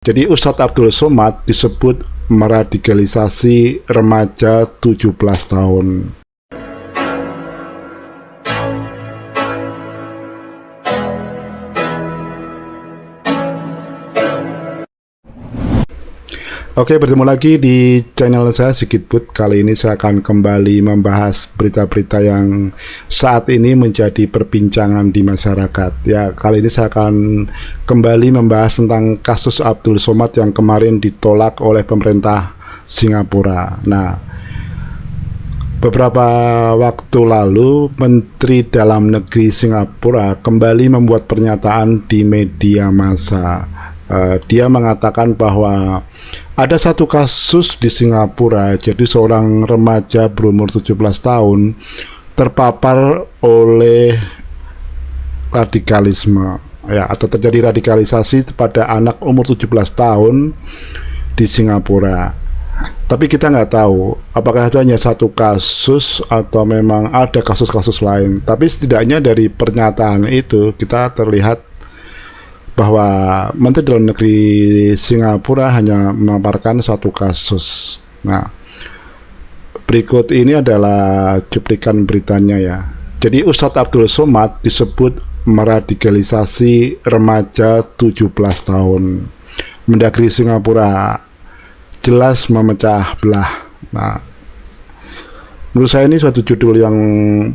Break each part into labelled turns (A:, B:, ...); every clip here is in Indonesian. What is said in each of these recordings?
A: Jadi Ustadz Abdul Somad disebut meradikalisasi remaja 17 tahun. Oke, bertemu lagi di channel saya Sigitbud. Kali ini saya akan kembali membahas berita-berita yang saat ini menjadi perbincangan di masyarakat. Ya, kali ini saya akan kembali membahas tentang kasus Abdul Somad yang kemarin ditolak oleh pemerintah Singapura. Nah, beberapa waktu lalu Menteri Dalam Negeri Singapura kembali membuat pernyataan di media massa. Dia mengatakan bahwa ada satu kasus di Singapura, jadi seorang remaja berumur 17 tahun terpapar oleh radikalisme, ya, atau terjadi radikalisasi pada anak umur 17 tahun di Singapura. Tapi kita nggak tahu apakah itu hanya satu kasus atau memang ada kasus-kasus lain. Tapi setidaknya dari pernyataan itu kita terlihat bahwa Menteri Dalam Negeri Singapura hanya memaparkan satu kasus. Nah, berikut ini adalah cuplikan beritanya ya. Jadi Ustadz Abdul Somad disebut meradikalisasi remaja 17 tahun. Mendagri Singapura jelas memecah belah. Nah, menurut saya ini suatu judul yang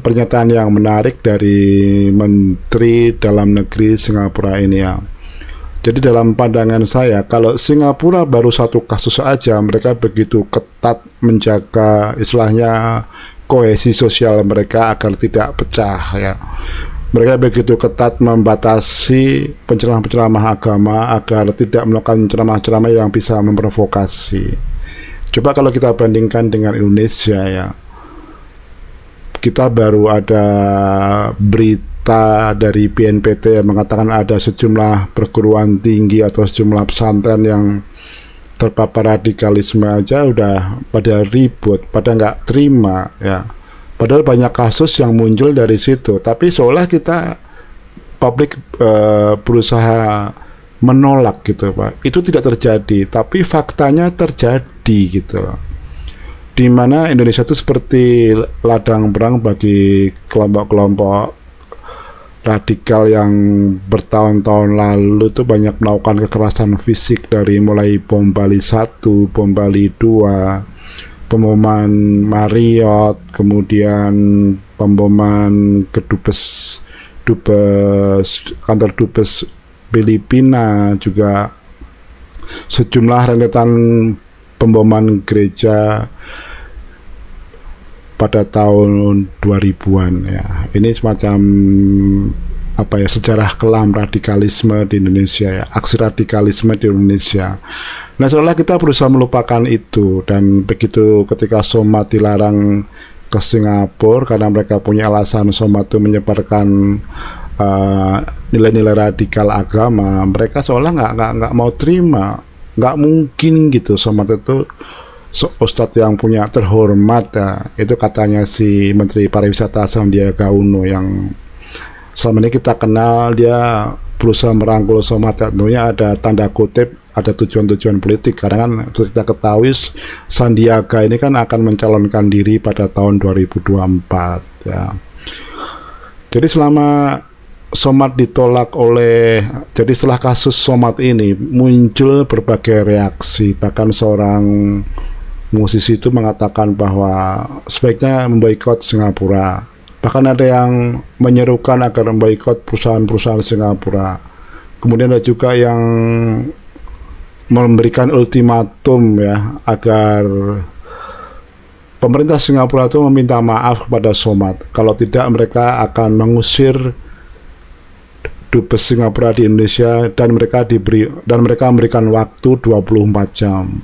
A: pernyataan yang menarik dari Menteri Dalam Negeri Singapura ini ya. Jadi dalam pandangan saya, kalau Singapura baru satu kasus saja, mereka begitu ketat menjaga istilahnya kohesi sosial mereka agar tidak pecah ya. Mereka begitu ketat membatasi penceramah-penceramah agama agar tidak melakukan ceramah-ceramah yang bisa memprovokasi. Coba kalau kita bandingkan dengan Indonesia ya, kita baru ada berita dari BNPT yang mengatakan ada sejumlah perguruan tinggi atau sejumlah pesantren yang terpapar radikalisme aja udah pada ribut, pada nggak terima ya. Padahal banyak kasus yang muncul dari situ, tapi seolah kita publik berusaha menolak gitu Pak. Itu tidak terjadi, tapi faktanya terjadi gitu. Di mana Indonesia itu seperti ladang perang bagi kelompok-kelompok radikal yang bertahun-tahun lalu tuh banyak melakukan kekerasan fisik, dari mulai bom Bali 1, bom Bali 2, pemboman Marriott, kemudian pemboman ke kantor Dubes Filipina, juga sejumlah rentetan pemboman gereja pada tahun 2000-an ya. Ini semacam apa ya, sejarah kelam radikalisme di Indonesia ya, aksi radikalisme di Indonesia. Nah, seolah kita berusaha melupakan itu, dan begitu ketika Somad dilarang ke Singapura karena mereka punya alasan Somad itu menyebarkan nilai-nilai radikal agama, mereka seolah nggak mau terima. Nggak mungkin gitu Somad itu Ustadz yang punya terhormat ya, itu katanya si Menteri Pariwisata Sandiaga Uno yang selama ini kita kenal. Dia berusaha merangkul Somad ya, tentunya ada tanda kutip, ada tujuan-tujuan politik, karena kan kita ketahui Sandiaga ini kan akan mencalonkan diri pada tahun 2024 ya. Jadi selama Somad ditolak jadi setelah kasus Somad ini muncul berbagai reaksi, bahkan seorang musisi itu mengatakan bahwa sebaiknya memboikot Singapura. Bahkan ada yang menyerukan agar memboikot perusahaan-perusahaan Singapura. Kemudian ada juga yang memberikan ultimatum ya, agar pemerintah Singapura itu meminta maaf kepada Somad. Kalau tidak, mereka akan mengusir Dubes Singapura di Indonesia, dan mereka memberikan waktu 24 jam.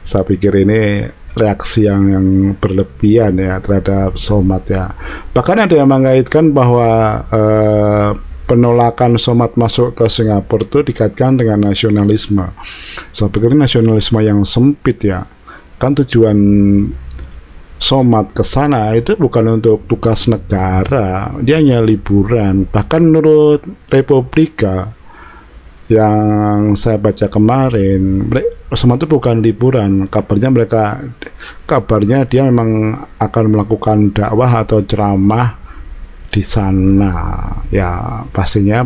A: Saya pikir ini reaksi yang berlebihan ya terhadap Somad ya. Bahkan ada yang mengaitkan bahwa penolakan Somad masuk ke Singapura itu dikaitkan dengan nasionalisme. Saya pikir nasionalisme yang sempit ya. Kan tujuan Somad ke sana itu bukan untuk tugas negara, dia hanya liburan. Bahkan menurut Republika, yang saya baca kemarin, semua itu bukan liburan. Kabarnya dia memang akan melakukan dakwah atau ceramah di sana. Ya, pastinya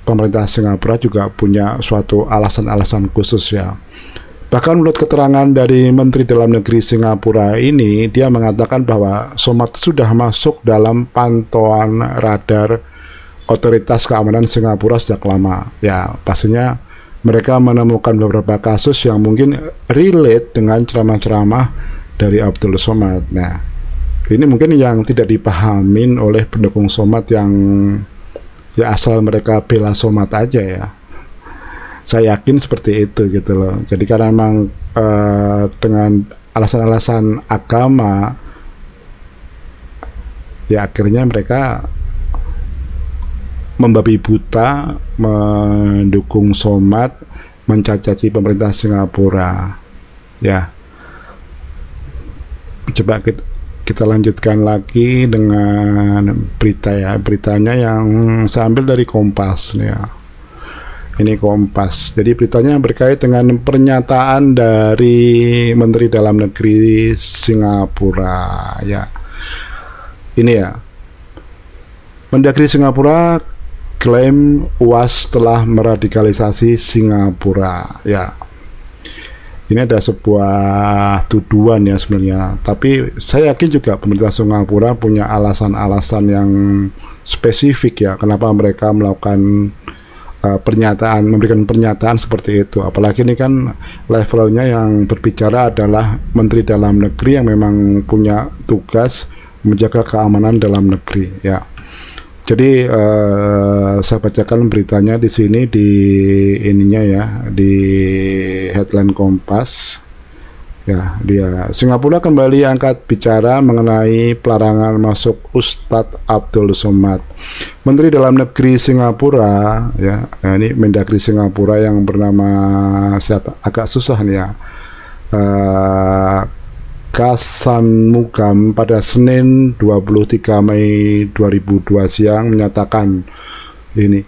A: pemerintah Singapura juga punya suatu alasan-alasan khusus ya. Bahkan menurut keterangan dari Menteri Dalam Negeri Singapura ini, dia mengatakan bahwa Somad sudah masuk dalam pantauan radar otoritas keamanan Singapura sejak lama. Ya, pastinya mereka menemukan beberapa kasus yang mungkin relate dengan ceramah-ceramah dari Abdul Somad. Nah, ini mungkin yang tidak dipahamin oleh pendukung Somad yang ya asal mereka bela Somad aja ya. Saya yakin seperti itu gitu loh. Jadi karena memang dengan alasan-alasan agama, ya akhirnya mereka membabi buta mendukung Somad, mencacaci pemerintah Singapura. Ya, coba kita lanjutkan lagi dengan berita ya. Beritanya yang saya ambil dari Kompas ya. Ini Kompas. Jadi beritanya berkait dengan pernyataan dari Menteri Dalam Negeri Singapura ya. Ini ya. Mendagri Singapura klaim UAS telah meradikalisasi Singapura ya. Ini ada sebuah tuduhan ya sebenarnya, tapi saya yakin juga pemerintah Singapura punya alasan-alasan yang spesifik ya kenapa mereka melakukan memberikan pernyataan seperti itu. Apalagi ini kan levelnya yang berbicara adalah Menteri Dalam Negeri yang memang punya tugas menjaga keamanan dalam negeri ya. Jadi saya bacakan beritanya di sini di ininya ya, di headline Kompas. Ya, dia Singapura kembali angkat bicara mengenai pelarangan masuk Ustadz Abdul Somad. Menteri Dalam Negeri Singapura ya, ini Mendagri Singapura yang bernama siapa? Agak susah nih ya. Kasanmugam pada Senin 23 Mei 2002 siang menyatakan ini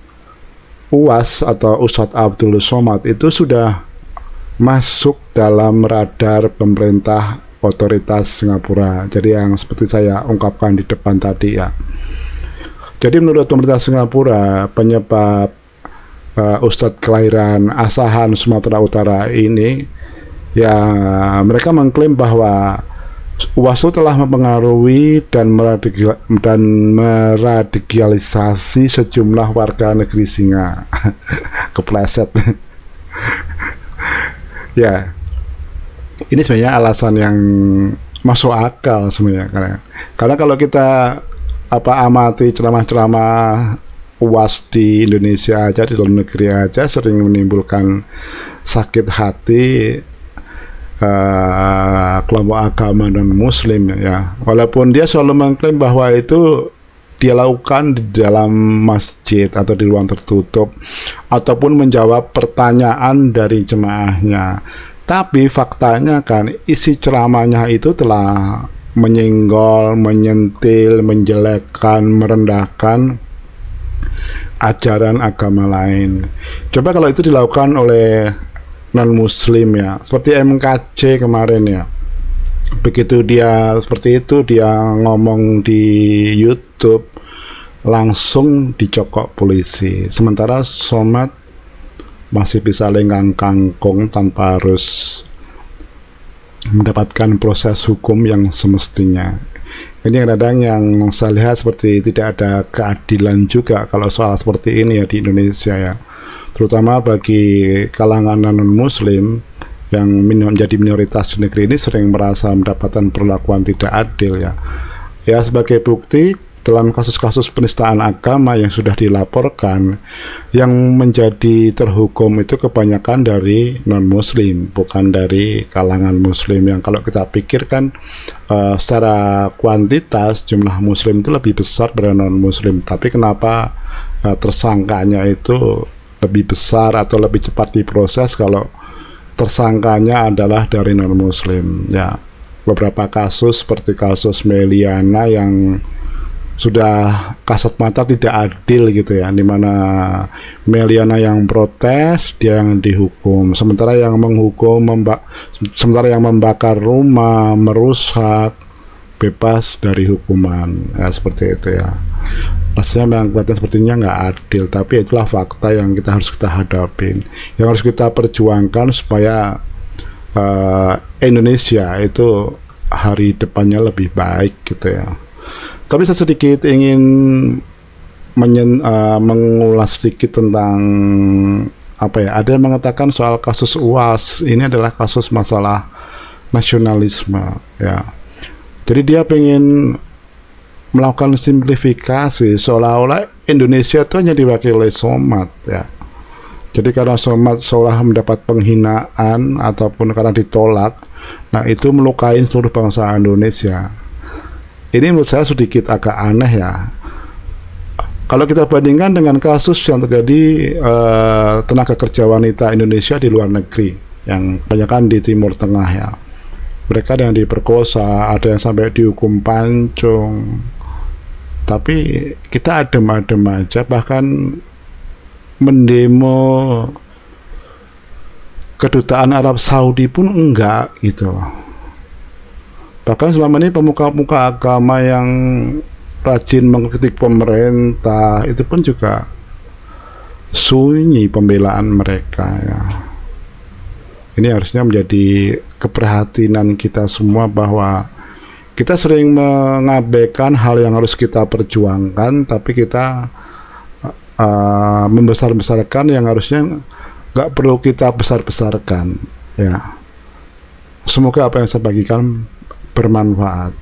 A: UAS atau Ustadz Abdul Somad itu sudah masuk dalam radar pemerintah otoritas Singapura. Jadi yang seperti saya ungkapkan di depan tadi ya. Jadi menurut pemerintah Singapura, penyebab Ustadz kelahiran Asahan Sumatera Utara ini ya, mereka mengklaim bahwa UAS telah mempengaruhi dan meradikalisasi sejumlah warga negeri Singa. Kepleset. Ya, ini sebenarnya alasan yang masuk akal sebenarnya, karena kalau kita amati ceramah-ceramah UAS di Indonesia aja, di dalam negeri aja sering menimbulkan sakit hati kelompok agama dan Muslim ya. Walaupun dia selalu mengklaim bahwa itu dia lakukan di dalam masjid atau di ruang tertutup ataupun menjawab pertanyaan dari jemaahnya, tapi faktanya kan isi ceramahnya itu telah menyenggol, menyentil, menjelekkan, merendahkan ajaran agama lain. Coba kalau itu dilakukan oleh non-muslim ya, seperti MKC kemarin ya, begitu dia seperti itu, dia ngomong di YouTube langsung dicokok polisi. Sementara Somad masih bisa lenggang kangkung tanpa harus mendapatkan proses hukum yang semestinya. Ini kadang yang saya lihat seperti tidak ada keadilan juga kalau soal seperti ini ya di Indonesia ya, terutama bagi kalangan non-muslim yang menjadi minoritas di negeri ini sering merasa mendapatkan perlakuan tidak adil ya. Ya, sebagai bukti dalam kasus-kasus penistaan agama yang sudah dilaporkan, yang menjadi terhukum itu kebanyakan dari non-muslim, bukan dari kalangan muslim, yang kalau kita pikirkan secara kuantitas jumlah muslim itu lebih besar dari non-muslim, tapi kenapa tersangkanya itu lebih besar atau lebih cepat diproses kalau tersangkanya adalah dari non-muslim ya. Beberapa kasus seperti kasus Meliana yang sudah kasat mata tidak adil gitu ya, dimana Meliana yang protes dia yang dihukum, sementara yang membakar rumah, merusak bebas dari hukuman ya, seperti itu ya. Rasanya memang kelihatan sepertinya nggak adil, tapi itulah fakta yang harus kita hadapin, yang harus kita perjuangkan supaya Indonesia itu hari depannya lebih baik gitu ya. Tapi saya sedikit ingin mengulas sedikit tentang apa ya, ada yang mengatakan soal kasus UAS ini adalah kasus masalah nasionalisme ya. Jadi dia pengen melakukan simplifikasi seolah-olah Indonesia itu hanya diwakili Somad ya. Jadi karena Somad seolah mendapat penghinaan ataupun karena ditolak, nah itu melukai seluruh bangsa Indonesia. Ini menurut saya sedikit agak aneh ya. Kalau kita bandingkan dengan kasus yang terjadi tenaga kerja wanita Indonesia di luar negeri, yang kebanyakan di Timur Tengah ya. Mereka ada yang diperkosa, ada yang sampai dihukum pancung. Tapi kita adem-adem aja, bahkan mendemo kedutaan Arab Saudi pun enggak gitu. Bahkan selama ini pemuka-pemuka agama yang rajin mengkritik pemerintah itu pun juga sunyi pembelaan mereka ya. Ini harusnya menjadi keprihatinan kita semua bahwa kita sering mengabaikan hal yang harus kita perjuangkan, tapi kita membesar-besarkan yang harusnya nggak perlu kita besar-besarkan ya. Semoga apa yang saya bagikan bermanfaat.